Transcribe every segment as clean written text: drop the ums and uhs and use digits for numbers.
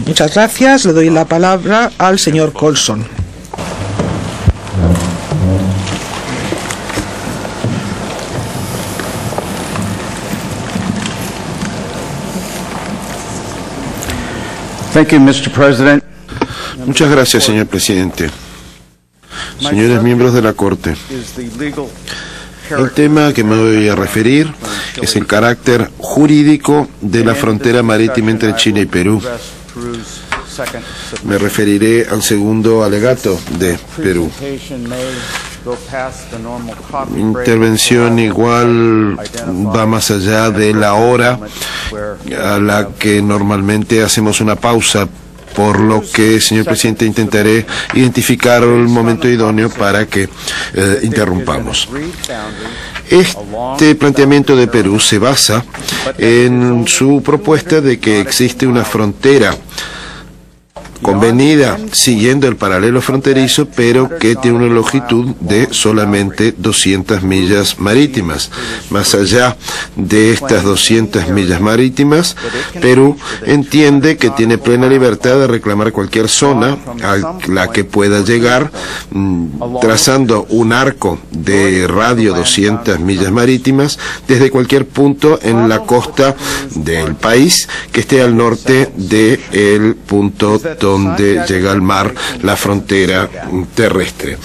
Muchas gracias. Le doy la palabra al señor Colson. Thank you, Mr. President. Muchas gracias, señor presidente. Señores miembros de la Corte, el tema que me voy a referir es el carácter jurídico de la frontera marítima entre Chile y Perú. Me referiré al segundo alegato de Perú. Mi intervención igual va más allá de la hora a la que normalmente hacemos una pausa, por lo que, señor presidente, intentaré identificar el momento idóneo para que interrumpamos. Este planteamiento de Perú se basa en su propuesta de que existe una frontera convenida siguiendo el paralelo fronterizo, pero que tiene una longitud de solamente 200 millas marítimas. Más allá de estas 200 millas marítimas, Perú entiende que tiene plena libertad de reclamar cualquier zona a la que pueda llegar, trazando un arco de radio 200 millas marítimas desde cualquier punto en la costa del país que esté al norte del punto donde llega al mar la frontera terrestre.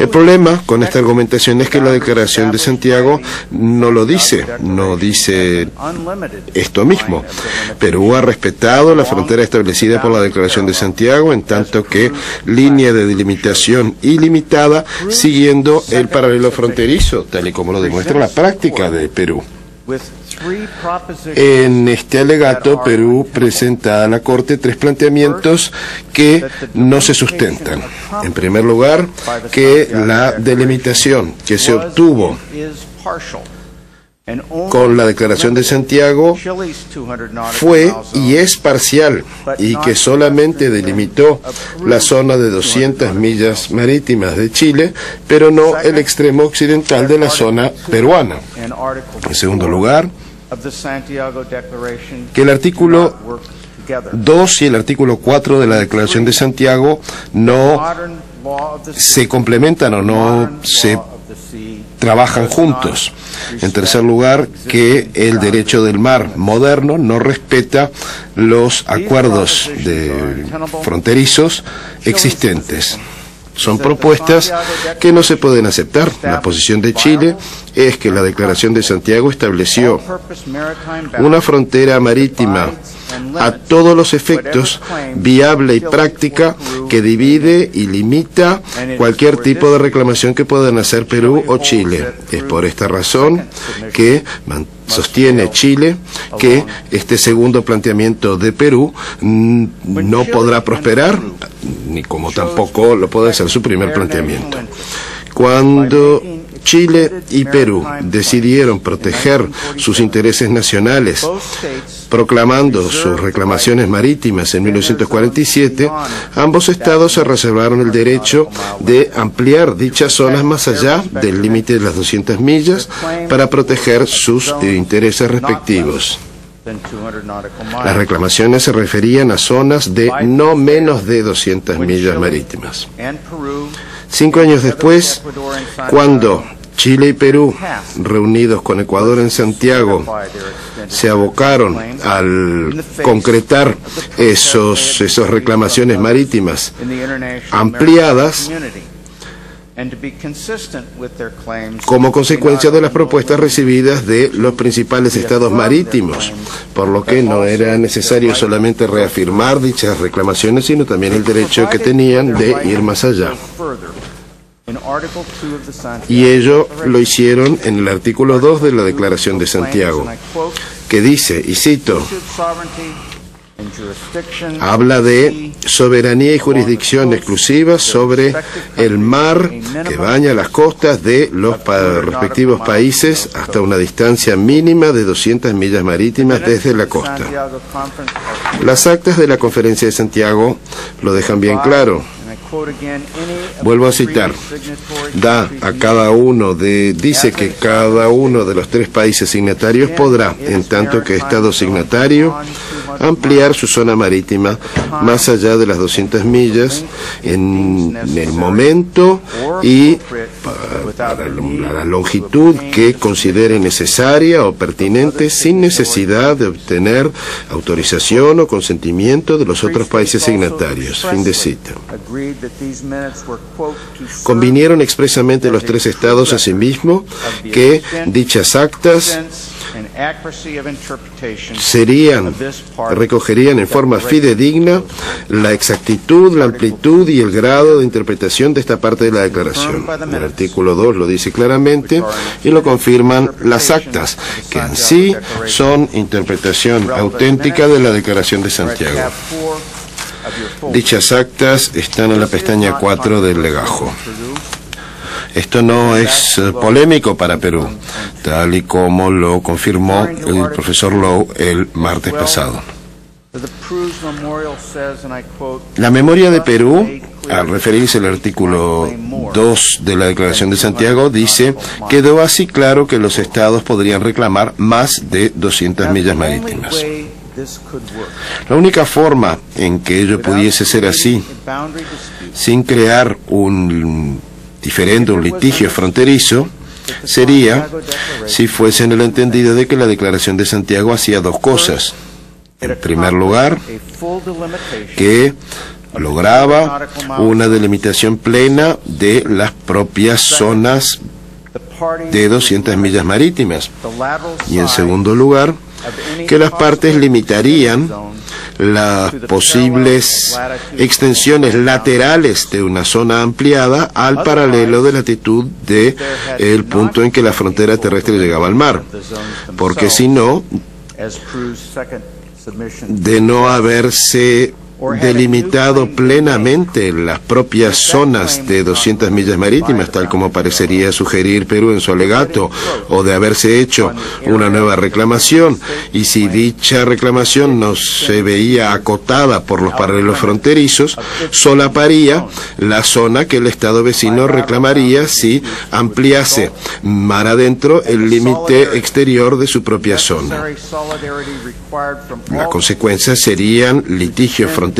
El problema con esta argumentación es que la Declaración de Santiago no lo dice, no dice esto mismo. Perú ha respetado la frontera establecida por la Declaración de Santiago, en tanto que línea de delimitación ilimitada siguiendo el paralelo fronterizo, tal y como lo demuestra la práctica de Perú. En este alegato, Perú presenta a la Corte tres planteamientos que no se sustentan. En primer lugar, que la delimitación que se obtuvo con la Declaración de Santiago fue y es parcial, y que solamente delimitó la zona de 200 millas marítimas de Chile, pero no el extremo occidental de la zona peruana. En segundo lugar, que el artículo 2 y el artículo 4 de la Declaración de Santiago no se complementan o no se trabajan juntos. En tercer lugar, que el derecho del mar moderno no respeta los acuerdos fronterizos existentes. Son propuestas que no se pueden aceptar. La posición de Chile es que la Declaración de Santiago estableció una frontera marítima a todos los efectos viable y práctica que divide y limita cualquier tipo de reclamación que puedan hacer Perú o Chile. Es por esta razón que sostiene Chile que este segundo planteamiento de Perú no podrá prosperar, ni como tampoco lo puede ser su primer planteamiento. Cuando Chile y Perú decidieron proteger sus intereses nacionales, proclamando sus reclamaciones marítimas en 1947, ambos estados se reservaron el derecho de ampliar dichas zonas más allá del límite de las 200 millas para proteger sus intereses respectivos. Las reclamaciones se referían a zonas de no menos de 200 millas marítimas. 5 años después, cuando Chile y Perú, reunidos con Ecuador en Santiago, se abocaron al concretar esas reclamaciones marítimas ampliadas, como consecuencia de las propuestas recibidas de los principales estados marítimos, por lo que no era necesario solamente reafirmar dichas reclamaciones, sino también el derecho que tenían de ir más allá. Y ello lo hicieron en el artículo 2 de la Declaración de Santiago, que dice, y cito, habla de soberanía y jurisdicción exclusiva sobre el mar que baña las costas de los respectivos países hasta una distancia mínima de 200 millas marítimas desde la costa. Las actas de la Conferencia de Santiago lo dejan bien claro. Vuelvo a citar, dice que cada uno de los tres países signatarios podrá, en tanto que Estado signatario, ampliar su zona marítima más allá de las 200 millas en el momento y para la longitud que considere necesaria o pertinente, sin necesidad de obtener autorización o consentimiento de los otros países signatarios. Fin de cita. Convinieron expresamente los tres estados asimismo que dichas actas recogerían en forma fidedigna la exactitud, la amplitud y el grado de interpretación de esta parte de la declaración. El artículo 2 lo dice claramente y lo confirman las actas, que en sí son interpretación auténtica de la Declaración de Santiago. Dichas actas están en la pestaña 4 del legajo. Esto no es polémico para Perú, tal y como lo confirmó el profesor Lowe el martes pasado. La memoria de Perú, al referirse al artículo 2 de la Declaración de Santiago, dice: quedó así claro que los estados podrían reclamar más de 200 millas marítimas. La única forma en que ello pudiese ser así, sin crear un diferendo, un litigio fronterizo, sería si fuese en el entendido de que la Declaración de Santiago hacía dos cosas. En primer lugar, que lograba una delimitación plena de las propias zonas de 200 millas marítimas. Y en segundo lugar, que las partes limitarían las posibles extensiones laterales de una zona ampliada al paralelo de latitud del punto en que la frontera terrestre llegaba al mar, porque si no, de no haberse delimitado plenamente las propias zonas de 200 millas marítimas, tal como parecería sugerir Perú en su alegato, o de haberse hecho una nueva reclamación, y si dicha reclamación no se veía acotada por los paralelos fronterizos, solaparía la zona que el Estado vecino reclamaría si ampliase mar adentro el límite exterior de su propia zona. La consecuencia serían litigios fronterizos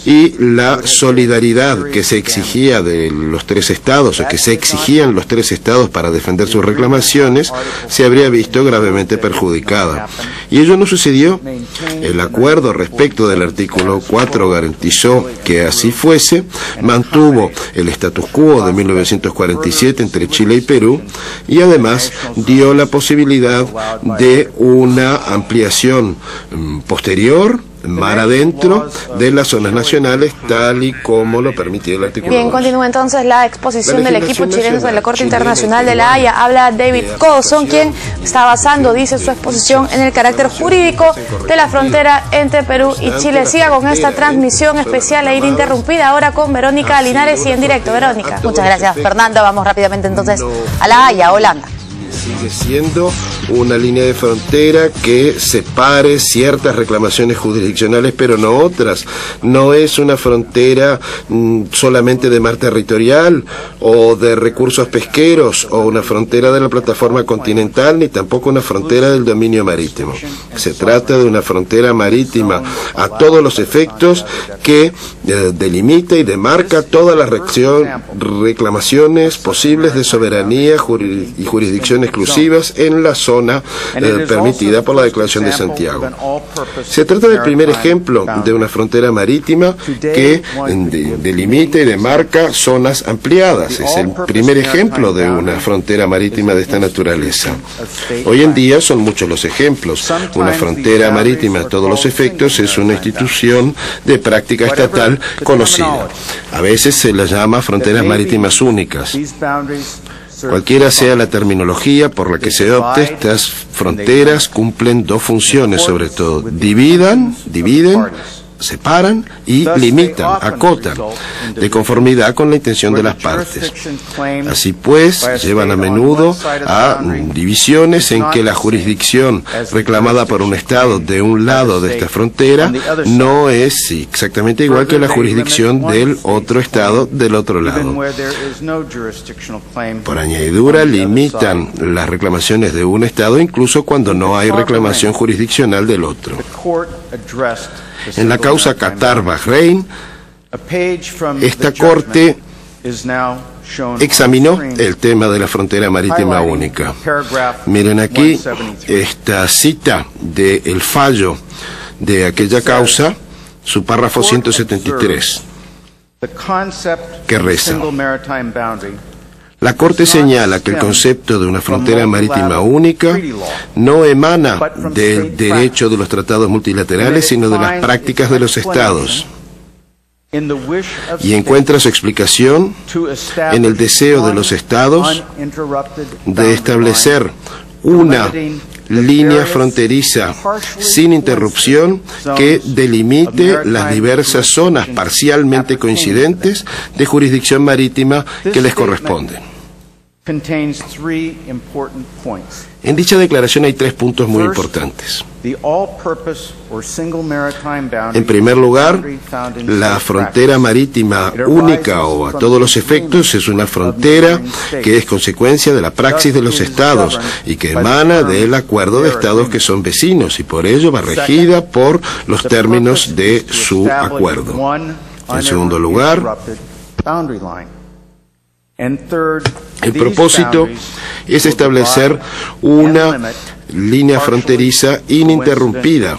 y la solidaridad que se exigía de los tres estados, o que se exigían los tres estados para defender sus reclamaciones, se habría visto gravemente perjudicada. Y ello no sucedió. El acuerdo respecto del artículo 4 garantizó que así fuese, mantuvo el status quo de 1947 entre Chile y Perú, y además dio la posibilidad de una ampliación posterior mar adentro de las zonas nacionales, tal y como lo permitía el artículo 2. Bien, continúa entonces la exposición del equipo chileno de la Corte Internacional de La Haya. Habla David Colson, quien está basando, dice, su exposición en el carácter jurídico de la frontera entre Perú y Chile. Siga con esta transmisión especial e ininterrumpida ahora con Verónica Linares y en directo. Verónica. Muchas gracias, Fernando. Vamos rápidamente entonces a La Haya, Holanda. Sigue siendo una línea de frontera que separe ciertas reclamaciones jurisdiccionales, pero no otras. No es una frontera solamente de mar territorial o de recursos pesqueros o una frontera de la plataforma continental, ni tampoco una frontera del dominio marítimo. Se trata de una frontera marítima a todos los efectos que delimita y demarca todas las reclamaciones posibles de soberanía y jurisdicción exclusivas en la zona permitida por la Declaración de Santiago. Se trata del primer ejemplo de una frontera marítima que delimita y demarca zonas ampliadas. Es el primer ejemplo de una frontera marítima de esta naturaleza. Hoy en día son muchos los ejemplos. Una frontera marítima a todos los efectos es una institución de práctica estatal conocida. A veces se la llama fronteras marítimas únicas. Cualquiera sea la terminología por la que se opte, estas fronteras cumplen dos funciones sobre todo: dividen, separan y limitan, acotan, de conformidad con la intención de las partes. Así pues, llevan a menudo a divisiones en que la jurisdicción reclamada por un Estado de un lado de esta frontera no es exactamente igual que la jurisdicción del otro Estado del otro lado. Por añadidura, limitan las reclamaciones de un Estado incluso cuando no hay reclamación jurisdiccional del otro. En la causa Qatar-Bahrein, esta Corte examinó el tema de la frontera marítima única. Miren aquí esta cita del fallo de aquella causa, su párrafo 173, que reza: la Corte señala que el concepto de una frontera marítima única no emana del derecho de los tratados multilaterales, sino de las prácticas de los Estados, y encuentra su explicación en el deseo de los Estados de establecer una línea fronteriza sin interrupción que delimite las diversas zonas parcialmente coincidentes de jurisdicción marítima que les corresponden. En dicha declaración hay 3 puntos muy importantes. En primer lugar, la frontera marítima única o a todos los efectos es una frontera que es consecuencia de la praxis de los Estados y que emana del acuerdo de Estados que son vecinos, y por ello va regida por los términos de su acuerdo. En segundo lugar, el propósito es establecer una línea fronteriza ininterrumpida.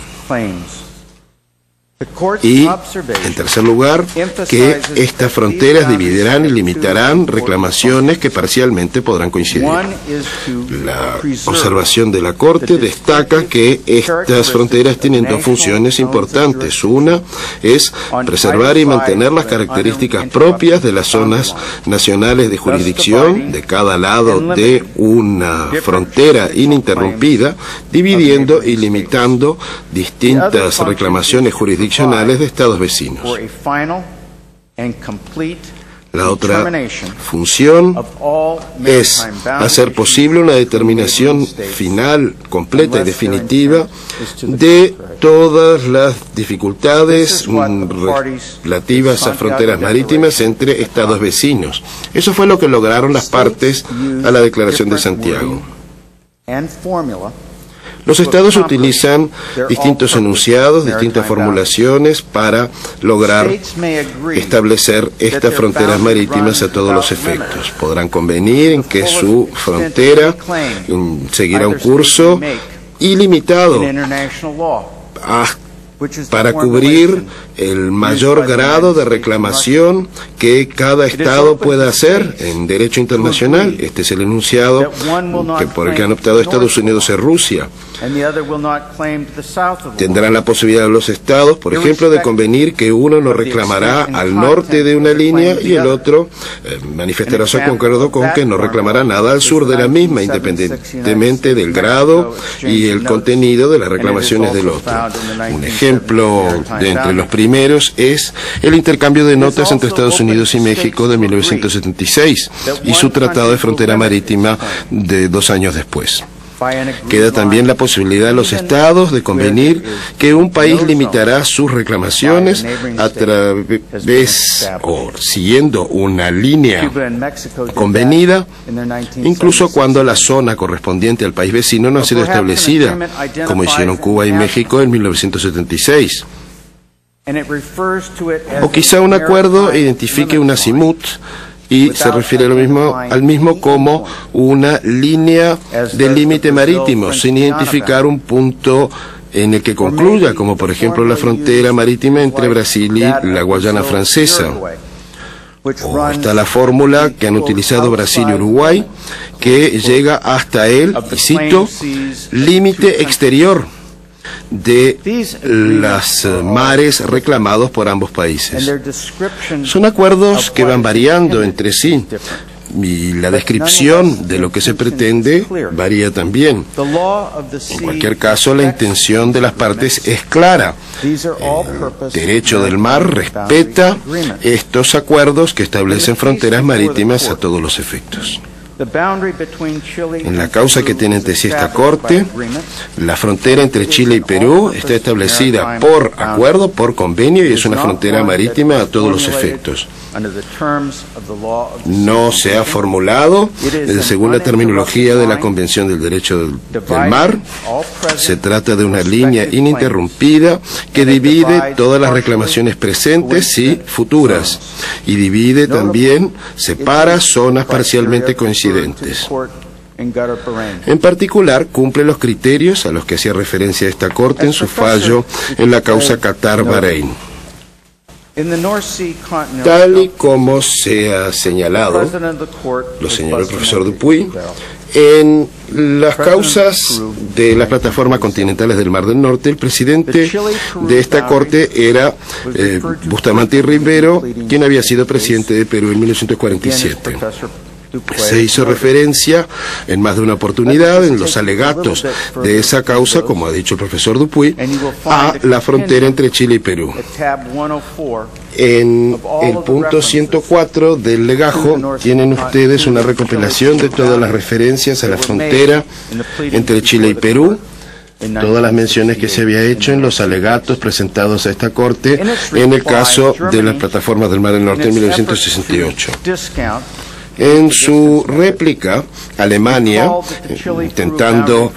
Y, en tercer lugar, que estas fronteras dividirán y limitarán reclamaciones que parcialmente podrán coincidir. La observación de la Corte destaca que estas fronteras tienen 2 funciones importantes. Una es preservar y mantener las características propias de las zonas nacionales de jurisdicción de cada lado de una frontera ininterrumpida, dividiendo y limitando distintas reclamaciones jurisdiccionales de estados vecinos. La otra función es hacer posible una determinación final, completa y definitiva de todas las dificultades relativas a fronteras marítimas entre estados vecinos. Eso fue lo que lograron las partes a la Declaración de Santiago. Los estados utilizan distintos enunciados, distintas formulaciones para lograr establecer estas fronteras marítimas a todos los efectos. Podrán convenir en que su frontera seguirá un curso ilimitado para cubrir el mayor grado de reclamación que cada Estado pueda hacer en derecho internacional. Este es el enunciado por el que han optado Estados Unidos y Rusia. Tendrán la posibilidad los Estados, por ejemplo, de convenir que uno no reclamará al norte de una línea y el otro manifestará su acuerdo con que no reclamará nada al sur de la misma, independientemente del grado y el contenido de las reclamaciones del otro. Un ejemplo de entre los primeros es el intercambio de notas entre Estados Unidos y México de 1976 y su Tratado de Frontera Marítima de 2 años después. Queda también la posibilidad de los estados de convenir que un país limitará sus reclamaciones a través o siguiendo una línea convenida, incluso cuando la zona correspondiente al país vecino no ha sido establecida, como hicieron Cuba y México en 1976. O quizá un acuerdo identifique un azimut y se refiere al mismo como una línea de límite marítimo, sin identificar un punto en el que concluya, como por ejemplo la frontera marítima entre Brasil y la Guayana Francesa. O está la fórmula que han utilizado Brasil y Uruguay, que llega hasta el, y cito, límite exterior de los mares reclamados por ambos países. Son acuerdos que van variando entre sí y la descripción de lo que se pretende varía también. En cualquier caso, la intención de las partes es clara. El derecho del mar respeta estos acuerdos que establecen fronteras marítimas a todos los efectos. En la causa que tiene ante sí esta Corte, la frontera entre Chile y Perú está establecida por acuerdo, por convenio, y es una frontera marítima a todos los efectos. No se ha formulado según la terminología de la Convención del Derecho del Mar. Se trata de una línea ininterrumpida que divide todas las reclamaciones presentes y futuras, y divide también, separa zonas parcialmente coincidentes. En particular, cumple los criterios a los que hacía referencia esta Corte en su fallo en la causa Qatar-Bahrein. Tal y como se ha señalado, lo señaló el profesor Dupuy, en las causas de las plataformas continentales del Mar del Norte, el presidente de esta Corte era Bustamante y Rivero, quien había sido presidente de Perú en 1947. Se hizo referencia en más de una oportunidad en los alegatos de esa causa, como ha dicho el profesor Dupuy, a la frontera entre Chile y Perú. En el punto 104 del legajo tienen ustedes una recopilación de todas las referencias a la frontera entre Chile y Perú, todas las menciones que se había hecho en los alegatos presentados a esta Corte en el caso de las plataformas del Mar del Norte en 1968. En su réplica, Alemania, intentando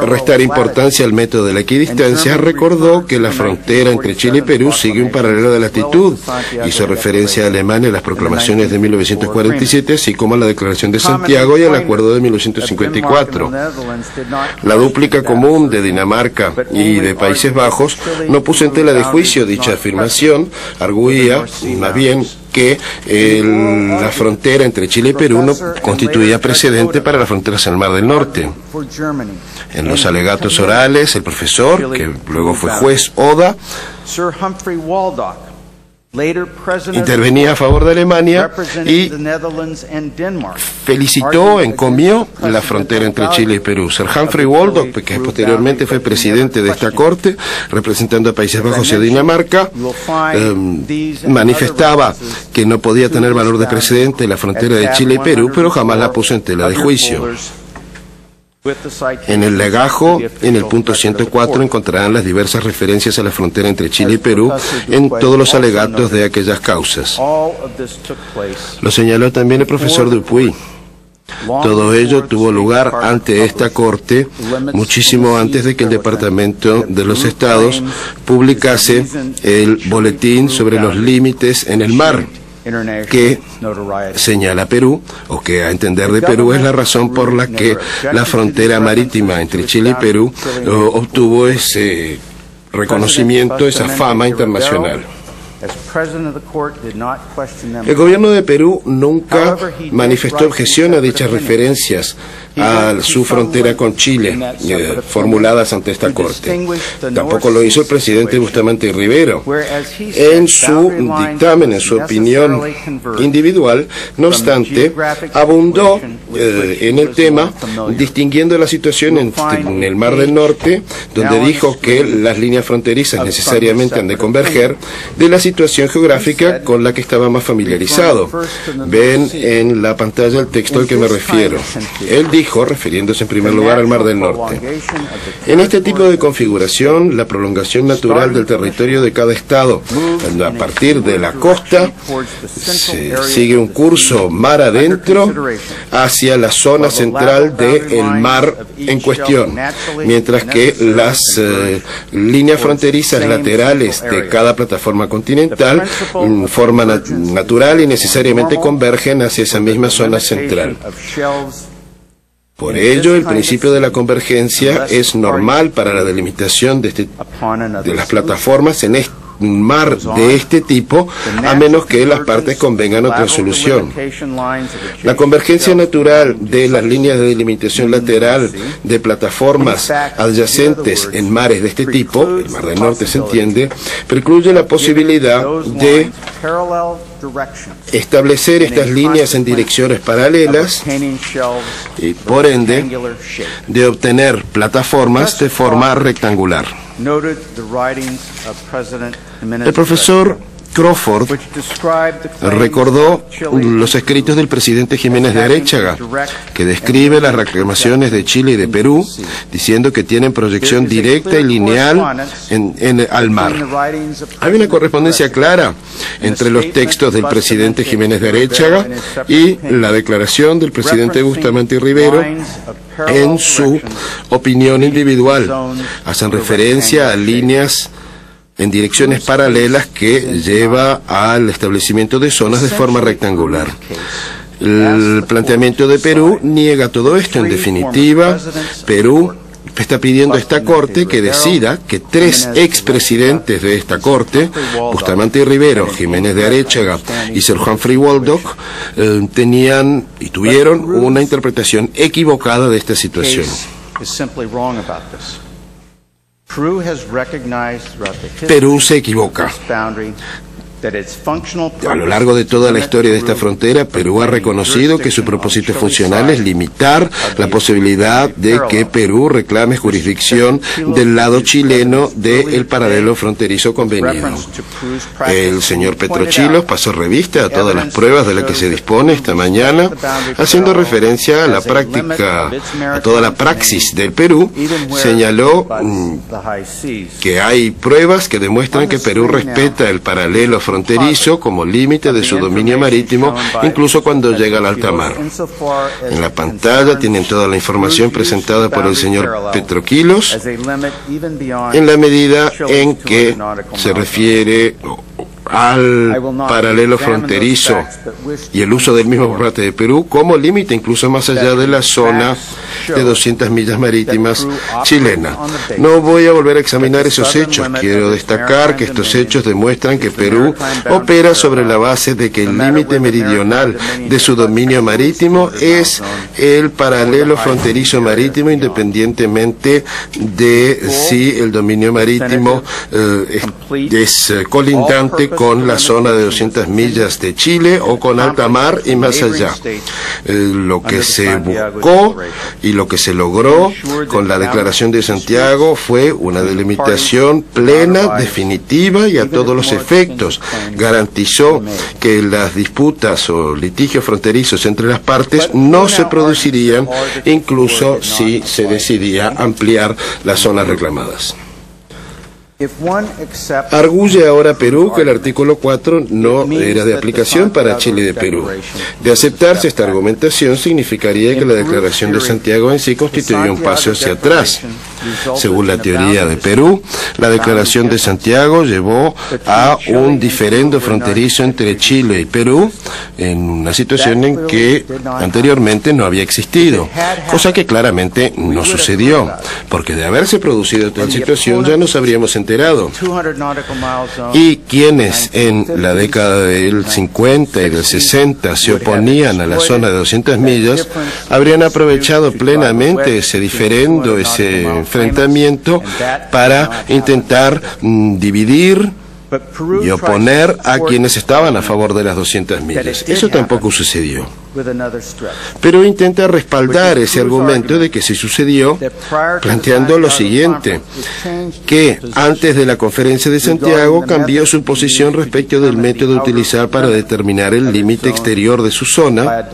restar importancia al método de la equidistancia, recordó que la frontera entre Chile y Perú sigue un paralelo de latitud. Hizo referencia a Alemania a las proclamaciones de 1947, así como a la Declaración de Santiago y al Acuerdo de 1954. La dúplica común de Dinamarca y de Países Bajos no puso en tela de juicio dicha afirmación, arguía, más bien, que la frontera entre Chile y Perú no constituía precedente para las fronteras al Mar del Norte. En los alegatos orales, el profesor, que luego fue juez Oda, intervenía a favor de Alemania y felicitó, encomió la frontera entre Chile y Perú. Sir Humphrey Waldock, que posteriormente fue presidente de esta Corte, representando a Países Bajos y a Dinamarca, manifestaba que no podía tener valor de precedente la frontera de Chile y Perú, pero jamás la puso en tela de juicio. En el legajo, en el punto 104, encontrarán las diversas referencias a la frontera entre Chile y Perú en todos los alegatos de aquellas causas. Lo señaló también el profesor Dupuy. Todo ello tuvo lugar ante esta Corte muchísimo antes de que el Departamento de los Estados publicase el boletín sobre los límites en el mar, que señala Perú, o que a entender de Perú es la razón por la que la frontera marítima entre Chile y Perú obtuvo ese reconocimiento, esa fama internacional. El gobierno de Perú nunca manifestó objeción a dichas referencias a su frontera con Chile, formuladas ante esta Corte. Tampoco lo hizo el presidente Bustamante y Rivero. En su dictamen, en su opinión individual, no obstante, abundó en el tema, distinguiendo la situación en el Mar del Norte, donde dijo que las líneas fronterizas necesariamente han de converger, de la situación geográfica con la que estaba más familiarizado. Ven en la pantalla el texto al que me refiero. Él dijo, refiriéndose en primer lugar al Mar del Norte: en este tipo de configuración, la prolongación natural del territorio de cada estado a partir de la costa se sigue un curso mar adentro hacia la zona central del mar en cuestión, mientras que las líneas fronterizas laterales de cada plataforma continental forma natural y necesariamente convergen hacia esa misma zona central. Por ello, el principio de la convergencia es normal para la delimitación de las plataformas en un mar de este tipo, a menos que las partes convengan otra solución. La convergencia natural de las líneas de delimitación lateral de plataformas adyacentes en mares de este tipo, el Mar del Norte se entiende, precluye la posibilidad de establecer estas líneas en direcciones paralelas y, por ende, de obtener plataformas de forma rectangular. El profesor Crawford recordó los escritos del presidente Jiménez de Aréchaga, que describe las reclamaciones de Chile y de Perú, diciendo que tienen proyección directa y lineal al mar. Hay una correspondencia clara entre los textos del presidente Jiménez de Aréchaga y la declaración del presidente Bustamante y Rivero en su opinión individual. Hacen referencia a líneas en direcciones paralelas que lleva al establecimiento de zonas de forma rectangular. El planteamiento de Perú niega todo esto. En definitiva, Perú está pidiendo a esta Corte que decida que 3 expresidentes de esta Corte, Bustamante y Rivero, Jiménez de Aréchaga y Sir Humphrey Waldock, tenían y tuvieron una interpretación equivocada de esta situación. Perú se equivoca. A lo largo de toda la historia de esta frontera, Perú ha reconocido que su propósito funcional es limitar la posibilidad de que Perú reclame jurisdicción del lado chileno del paralelo fronterizo convenido. El señor Petrochilos pasó revista a todas las pruebas de las que se dispone esta mañana, haciendo referencia a la práctica, a toda la praxis del Perú. Señaló que hay pruebas que demuestran que Perú respeta el paralelo fronterizo como límite de su dominio marítimo, incluso cuando llega al alta mar. En la pantalla tienen toda la información presentada por el señor Petrochilos, en la medida en que se refiere al paralelo fronterizo y el uso del mismo por parte de Perú como límite incluso más allá de la zona de 200 millas marítimas chilena. No voy a volver a examinar esos hechos. Quiero destacar que estos hechos demuestran que Perú opera sobre la base de que el límite meridional de su dominio marítimo es el paralelo fronterizo marítimo, independientemente de si el dominio marítimo es colindante con la zona de 200 millas de Chile o con alta mar y más allá. Lo que se buscó y lo que se logró con la Declaración de Santiago fue una delimitación plena, definitiva y a todos los efectos. Garantizó que las disputas o litigios fronterizos entre las partes no se producirían, incluso si se decidía ampliar las zonas reclamadas. Arguye ahora Perú que el artículo 4 no era de aplicación para Chile y de Perú. De aceptarse esta argumentación, significaría que la Declaración de Santiago en sí constituye un paso hacia atrás. Según la teoría de Perú, la Declaración de Santiago llevó a un diferendo fronterizo entre Chile y Perú en una situación en que anteriormente no había existido, cosa que claramente no sucedió, porque de haberse producido tal situación ya nos habríamos enterado. Y quienes en la década del 50 y del 60 se oponían a la zona de 200 millas habrían aprovechado plenamente ese diferendo, ese enfrentamiento para intentar dividir y oponer a quienes estaban a favor de las 200 millas. Eso tampoco sucedió. Pero intenta respaldar ese argumento de que sí sucedió, planteando lo siguiente, que antes de la Conferencia de Santiago cambió su posición respecto del método a utilizar para determinar el límite exterior de su zona,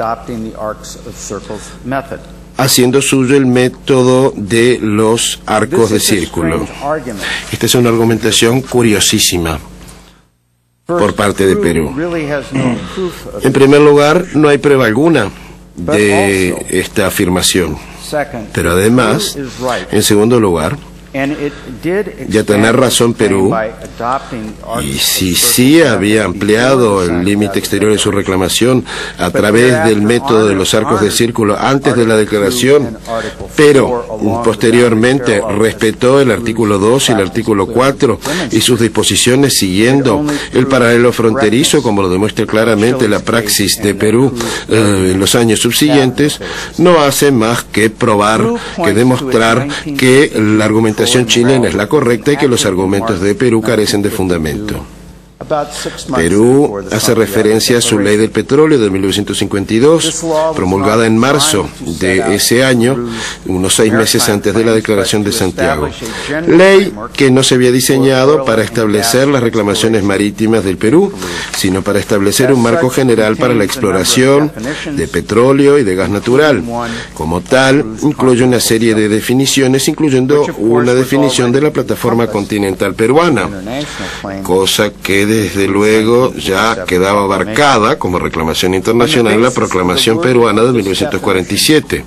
haciendo suyo el método de los arcos de círculo. Esta es una argumentación curiosísima por parte de Perú. En primer lugar, no hay prueba alguna de esta afirmación. Pero además, en segundo lugar, ya tener razón Perú, y si sí había ampliado el límite exterior de su reclamación a través del método de los arcos de círculo antes de la declaración, pero posteriormente respetó el artículo 2 y el artículo 4 y sus disposiciones siguiendo el paralelo fronterizo, como lo demuestra claramente la praxis de Perú en los años subsiguientes, no hace más que probar, que demostrar que la argumentación chilena es la correcta y que los argumentos de Perú carecen de fundamento. Perú hace referencia a su ley del petróleo de 1952, promulgada en marzo de ese año, unos 6 meses antes de la Declaración de Santiago. Ley que no se había diseñado para establecer las reclamaciones marítimas del Perú, sino para establecer un marco general para la exploración de petróleo y de gas natural. Como tal, incluye una serie de definiciones, incluyendo una definición de la plataforma continental peruana, cosa que desde luego ya quedaba abarcada como reclamación internacional en la Proclamación Peruana de 1947.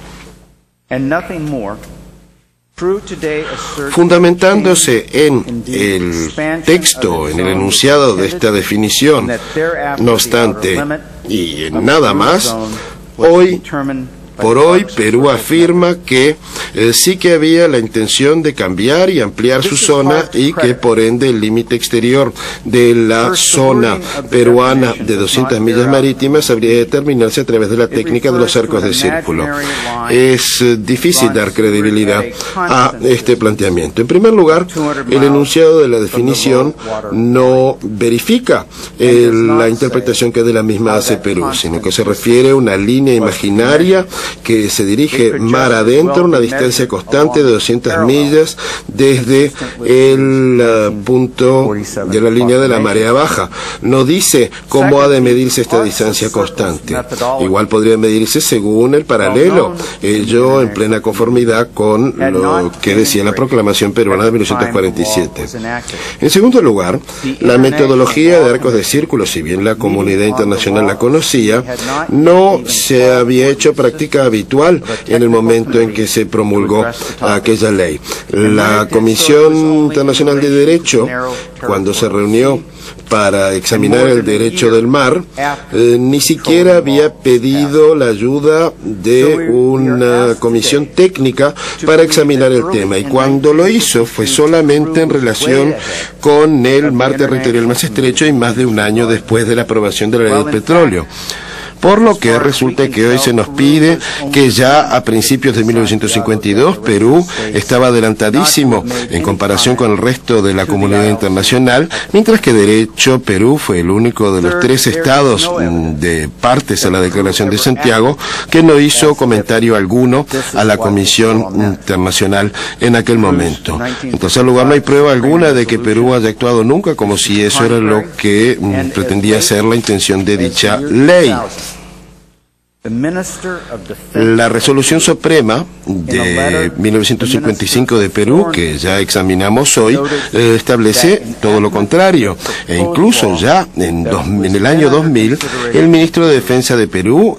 Fundamentándose en el texto, en el enunciado de esta definición, no obstante, y en nada más, por hoy, Perú afirma que sí que había la intención de cambiar y ampliar su zona y que por ende el límite exterior de la zona peruana de 200 millas marítimas habría de determinarse a través de la técnica de los arcos de círculo. Es difícil dar credibilidad a este planteamiento. En primer lugar, el enunciado de la definición no verifica la interpretación que de la misma hace Perú, sino que se refiere a una línea imaginaria que se dirige mar adentro a una distancia constante de 200 millas desde el punto de la línea de la marea baja. No dice cómo ha de medirse esta distancia constante. Igual podría medirse según el paralelo, ello en plena conformidad con lo que decía la Proclamación Peruana de 1947. En segundo lugar, la metodología de arcos de círculo, si bien la comunidad internacional la conocía, no se había hecho práctica habitual en el momento en que se promulgó aquella ley. La Comisión Internacional de Derecho, cuando se reunió para examinar el derecho del mar, ni siquiera había pedido la ayuda de una comisión técnica para examinar el tema, y cuando lo hizo fue solamente en relación con el mar territorial más estrecho y más de un año después de la aprobación de la ley del petróleo. Por lo que resulta que hoy se nos pide que ya a principios de 1952 Perú estaba adelantadísimo en comparación con el resto de la comunidad internacional, mientras que de hecho Perú fue el único de los 3 estados de partes a la Declaración de Santiago que no hizo comentario alguno a la Comisión Internacional en aquel momento. En tercer lugar, no hay prueba alguna de que Perú haya actuado nunca como si eso era lo que pretendía ser la intención de dicha ley. La Resolución Suprema de 1955 de Perú, que ya examinamos hoy, establece todo lo contrario. E incluso ya en el año 2000, el ministro de Defensa de Perú,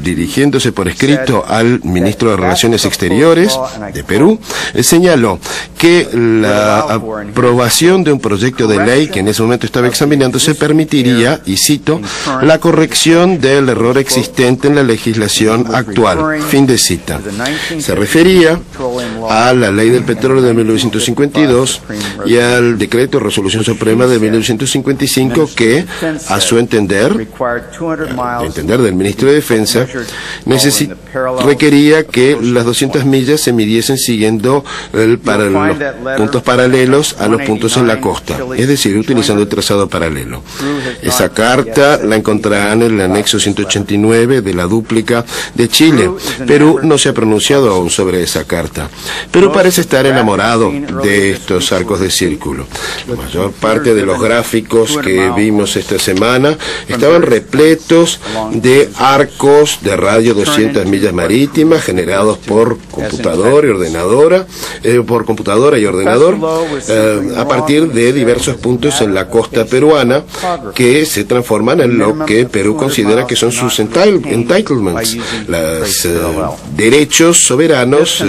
dirigiéndose por escrito al ministro de Relaciones Exteriores de Perú, señaló que la aprobación de un proyecto de ley que en ese momento estaba examinándose permitiría, y cito, la corrección del error existente en la legislación actual. Fin de cita. Se refería a la Ley del Petróleo de 1952 y al Decreto de Resolución Suprema de 1955 que, a su entender del Ministro de Defensa, requería que las 200 millas se midiesen siguiendo los puntos paralelos a los puntos en la costa, es decir, utilizando el trazado paralelo. Esa carta la encontrarán en el anexo 189 de la dúplica de Chile. Perú no se ha pronunciado aún sobre esa carta. Perú parece estar enamorado de estos arcos de círculo. La mayor parte de los gráficos que vimos esta semana estaban repletos de arcos de radio 200 millas marítimas generados por computadora y ordenador a partir de diversos puntos en la costa peruana que se transforman en lo que Perú considera que son sus entitlements, los derechos soberanos,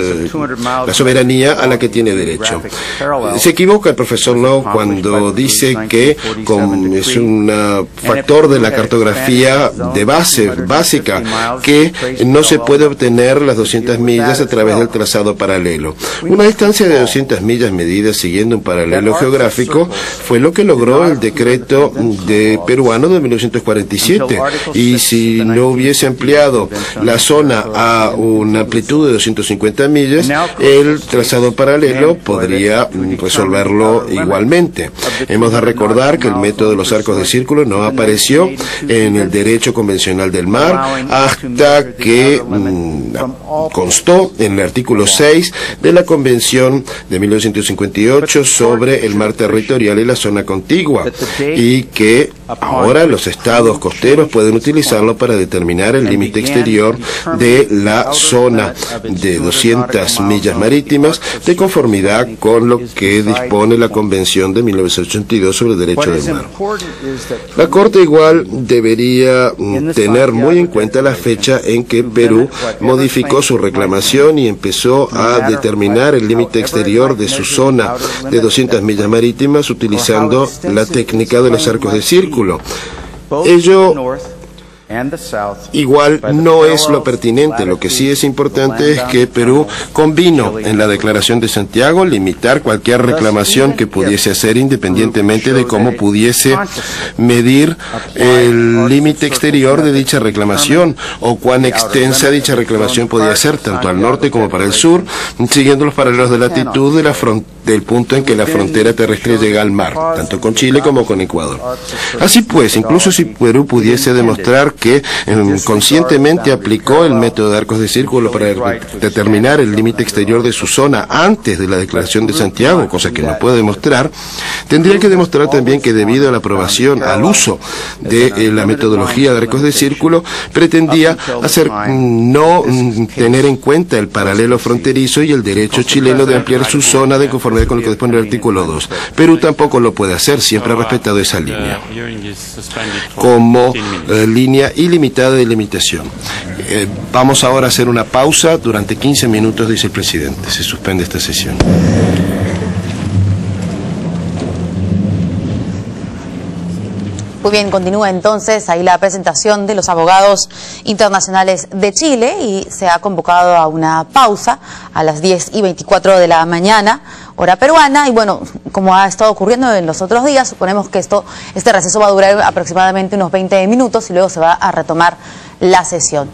la soberanía a la que tiene derecho. Se equivoca el profesor Lowe cuando dice que es un factor de la cartografía de base, básica, que no se puede obtener las 200 millas a través del trazado paralelo. Una distancia de 200 millas medida siguiendo un paralelo geográfico fue lo que logró el decreto peruano de 1947, y si no hubiera hubiese ampliado la zona a una amplitud de 250 millas, el trazado paralelo podría resolverlo igualmente. Hemos de recordar que el método de los arcos de círculo no apareció en el derecho convencional del mar hasta que constó en el artículo 6 de la Convención de 1958 sobre el mar territorial y la zona contigua, y que ahora los estados costeros pueden utilizarlo para determinar el límite exterior de la zona de 200 millas marítimas, de conformidad con lo que dispone la Convención de 1982 sobre el derecho del mar. La Corte igual debería tener muy en cuenta la fecha en que Perú modificó su reclamación y empezó a determinar el límite exterior de su zona de 200 millas marítimas utilizando la técnica de los arcos de círculo. Ello igual no es lo pertinente. Lo que sí es importante es que Perú convino en la Declaración de Santiago limitar cualquier reclamación que pudiese hacer independientemente de cómo pudiese medir el límite exterior de dicha reclamación o cuán extensa dicha reclamación podía ser, tanto al norte como para el sur, siguiendo los paralelos de latitud de del punto en que la frontera terrestre llega al mar, tanto con Chile como con Ecuador. Así pues, incluso si Perú pudiese demostrar que conscientemente aplicó el método de arcos de círculo para determinar el límite exterior de su zona antes de la Declaración de Santiago, cosa que no puede demostrar, tendría que demostrar también que debido a la aprobación, al uso de la metodología de arcos de círculo, pretendía no tener en cuenta el paralelo fronterizo y el derecho chileno de ampliar su zona de conformidad con lo que dispone el artículo 2. Perú tampoco lo puede hacer, siempre ha respetado esa línea como línea ilimitada de limitación. Vamos ahora a hacer una pausa durante 15 minutos, dice el presidente. Se suspende esta sesión. Muy bien, continúa entonces ahí la presentación de los abogados internacionales de Chile y se ha convocado a una pausa a las 10:24 de la mañana, hora peruana, y bueno, como ha estado ocurriendo en los otros días, suponemos que este receso va a durar aproximadamente unos 20 minutos y luego se va a retomar la sesión.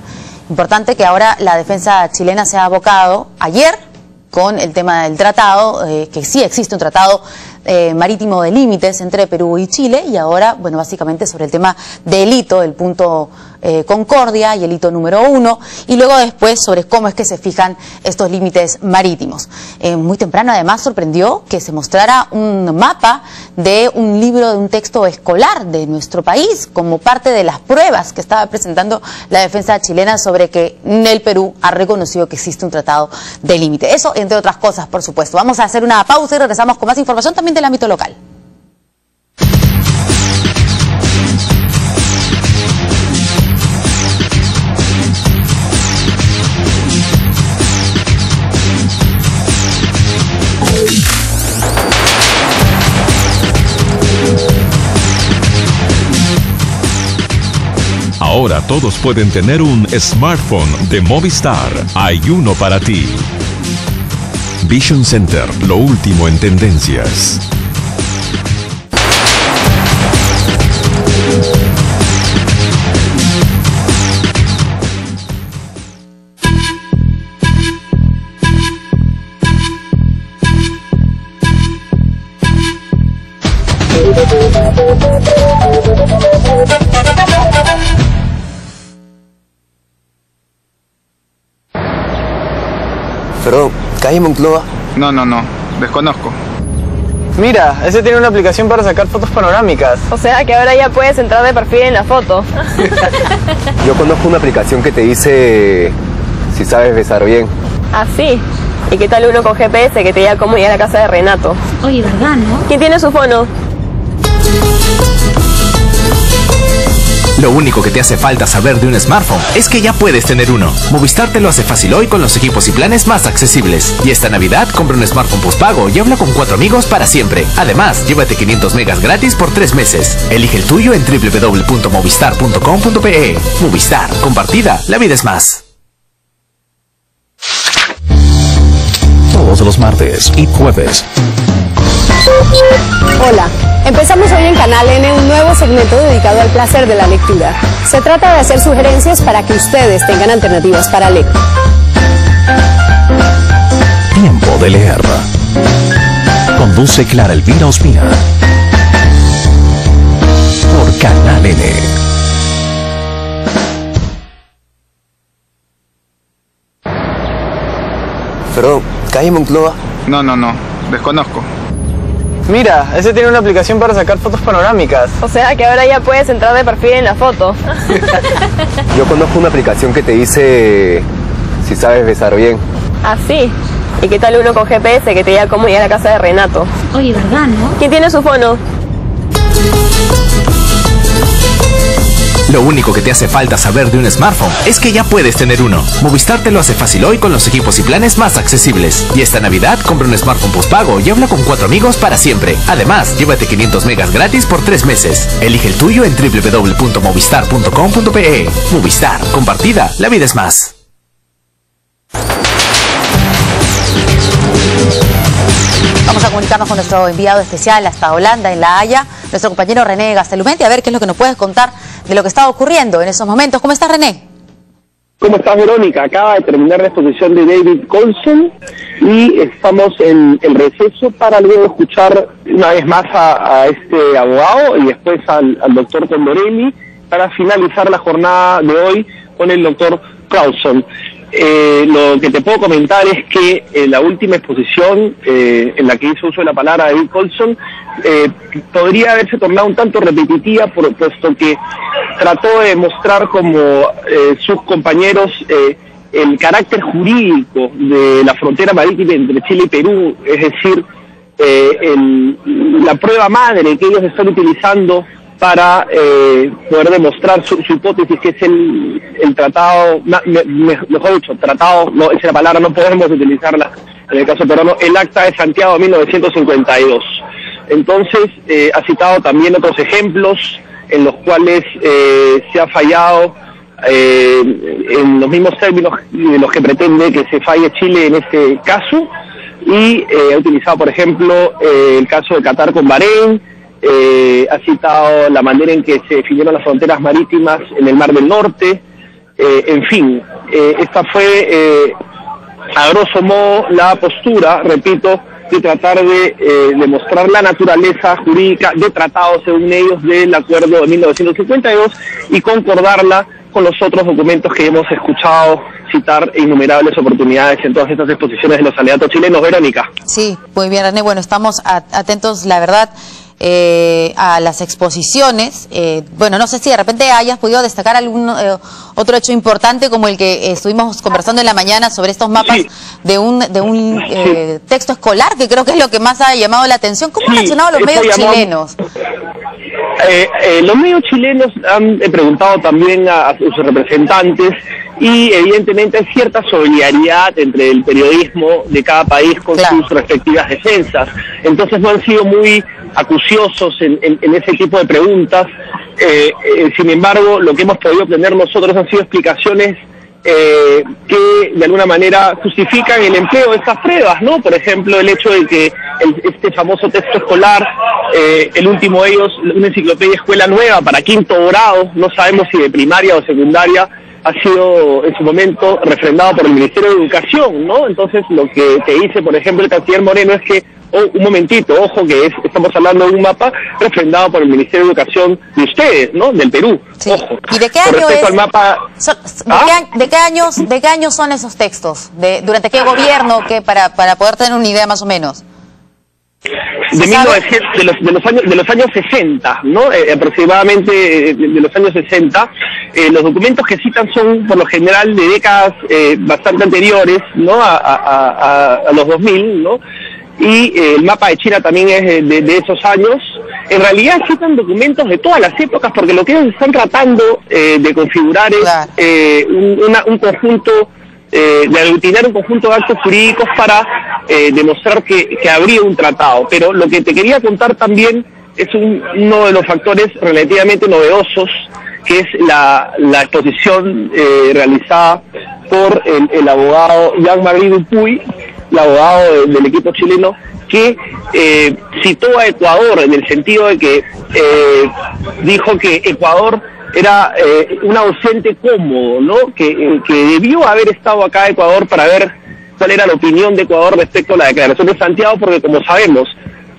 Importante que ahora la defensa chilena se ha abocado ayer con el tema del tratado, que sí existe un tratado marítimo de límites entre Perú y Chile, y ahora, bueno, básicamente sobre el tema del hito, el punto Concordia y el hito número 1, y luego después sobre cómo es que se fijan estos límites marítimos. Muy temprano además sorprendió que se mostrara un mapa de un libro, de un texto escolar de nuestro país, como parte de las pruebas que estaba presentando la defensa chilena sobre que el Perú ha reconocido que existe un tratado de límite. Eso, entre otras cosas, por supuesto. Vamos a hacer una pausa y regresamos con más información también del ámbito local. Ahora todos pueden tener un smartphone de Movistar. Hay uno para ti. Vision Center, lo último en tendencias. Perdón, ¿calle Moncloa? No, desconozco. Mira, ese tiene una aplicación para sacar fotos panorámicas. O sea que ahora ya puedes entrar de perfil en la foto. Yo conozco una aplicación que te dice si sabes besar bien. ¿Ah, sí? ¿Y qué tal uno con GPS que te diga cómo ir a la casa de Renato? Oye, ¿verdad, no? ¿Quién tiene su fono? Lo único que te hace falta saber de un smartphone es que ya puedes tener uno. Movistar te lo hace fácil hoy con los equipos y planes más accesibles. Y esta Navidad compra un smartphone postpago y habla con 4 amigos para siempre. Además, llévate 500 megas gratis por 3 meses. Elige el tuyo en www.movistar.com.pe. Movistar, compartida, la vida es más. Todos los martes y jueves Hola, empezamos hoy en Canal N un nuevo segmento dedicado al placer de la lectura. Se trata de hacer sugerencias para que ustedes tengan alternativas para leer. Tiempo de leer. Conduce Clara Elvira Ospina. Por Canal N. Perdón, ¿calle Moncloa? No, desconozco. Mira, ese tiene una aplicación para sacar fotos panorámicas. O sea que ahora ya puedes entrar de perfil en la foto. Yo conozco una aplicación que te dice si sabes besar bien. ¿Ah, sí? ¿Y qué tal uno con GPS que te diga cómo llegar a casa de Renato? Oye, ¿verdad, no? ¿Quién tiene su fono? Lo único que te hace falta saber de un smartphone es que ya puedes tener uno. Movistar te lo hace fácil hoy con los equipos y planes más accesibles. Y esta Navidad compra un smartphone postpago y habla con 4 amigos para siempre. Además, llévate 500 megas gratis por 3 meses. Elige el tuyo en www.movistar.com.pe. Movistar, compartida, la vida es más. Vamos a comunicarnos con nuestro enviado especial hasta Holanda, en La Haya, nuestro compañero René Gastelumenti, a ver qué es lo que nos puedes contar de lo que está ocurriendo en esos momentos. ¿Cómo estás, René? ¿Cómo estás, Verónica? Acaba de terminar la exposición de David Colson y estamos en el receso para luego escuchar una vez más a este abogado y después al doctor Condorelli para finalizar la jornada de hoy con el doctor Clauson. Lo que te puedo comentar es que la última exposición en la que hizo uso de la palabra David Colson podría haberse tornado un tanto repetitiva, puesto que trató de mostrar como sus compañeros el carácter jurídico de la frontera marítima entre Chile y Perú, es decir, la prueba madre que ellos están utilizando para poder demostrar su hipótesis, que es el tratado, mejor dicho, tratado, no, esa palabra no podemos utilizarla en el caso peruano, el Acta de Santiago de 1952. Entonces, ha citado también otros ejemplos en los cuales se ha fallado en los mismos términos de los que pretende que se falle Chile en este caso, y ha utilizado, por ejemplo, el caso de Qatar con Bahrein. Ha citado la manera en que se definieron las fronteras marítimas en el Mar del Norte. En fin, esta fue a grosso modo la postura, repito, de tratar de demostrar la naturaleza jurídica de tratado, según ellos, del acuerdo de 1952 y concordarla con los otros documentos que hemos escuchado citar en innumerables oportunidades en todas estas exposiciones de los candidatos chilenos. Verónica. Sí, muy bien, René. Bueno, estamos atentos, la verdad, a las exposiciones. Bueno, no sé si de repente hayas podido destacar algún otro hecho importante, como el que estuvimos conversando en la mañana sobre estos mapas, sí, de un texto escolar, que creo que es lo que más ha llamado la atención. ¿Cómo han reaccionado los medios chilenos? Los medios chilenos han preguntado también a sus representantes, y evidentemente hay cierta solidaridad entre el periodismo de cada país con sus respectivas defensas. Entonces no han sido muy acuciosos en ese tipo de preguntas. Sin embargo, lo que hemos podido obtener nosotros han sido explicaciones que de alguna manera justifican el empleo de estas pruebas, ¿no? Por ejemplo, el hecho de que este famoso texto escolar, el último de ellos, una enciclopedia Escuela Nueva para 5º grado, no sabemos si de primaria o secundaria, ha sido en su momento refrendado por el Ministerio de Educación, ¿no? Entonces lo que te dice, por ejemplo, el canciller Moreno es que, un momentito, ojo, que estamos hablando de un mapa refrendado por el Ministerio de Educación de ustedes, ¿no? Del Perú. Sí. Ojo. ¿Y de qué año es? Al mapa, ¿De qué años son esos textos? ¿Durante qué gobierno? Para poder tener una idea más o menos. De los años 60, ¿no? Aproximadamente de los años 60. Los documentos que citan son por lo general de décadas bastante anteriores, ¿no? A los 2000, ¿no? Y el mapa de China también es de esos años. En realidad citan documentos de todas las épocas, porque lo que ellos están tratando de configurar es un conjunto, de aglutinar un conjunto de actos jurídicos para demostrar que habría un tratado. Pero lo que te quería contar también es uno de los factores relativamente novedosos, que es la exposición realizada por el abogado Jean-Marie Dupuy, el abogado del equipo chileno, que citó a Ecuador en el sentido de que dijo que Ecuador era un ausente cómodo, ¿no? Que debió haber estado acá Ecuador para ver cuál era la opinión de Ecuador respecto a la declaración de Santiago, porque como sabemos,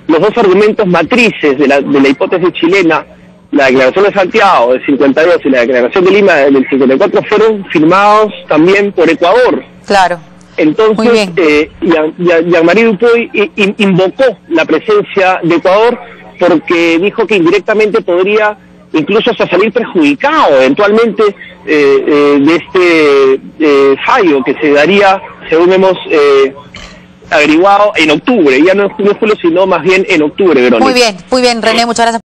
los dos argumentos matrices de la hipótesis chilena, la declaración de Santiago del 52 y la declaración de Lima del 54, fueron firmados también por Ecuador. Claro. Entonces, Jean-Marie Dupuy invocó la presencia de Ecuador porque dijo que indirectamente podría incluso hasta salir perjudicado eventualmente de este fallo que se daría, según hemos averiguado, en octubre. Ya no es julio, sino más bien en octubre, Verónica. Muy bien, René, muchas gracias.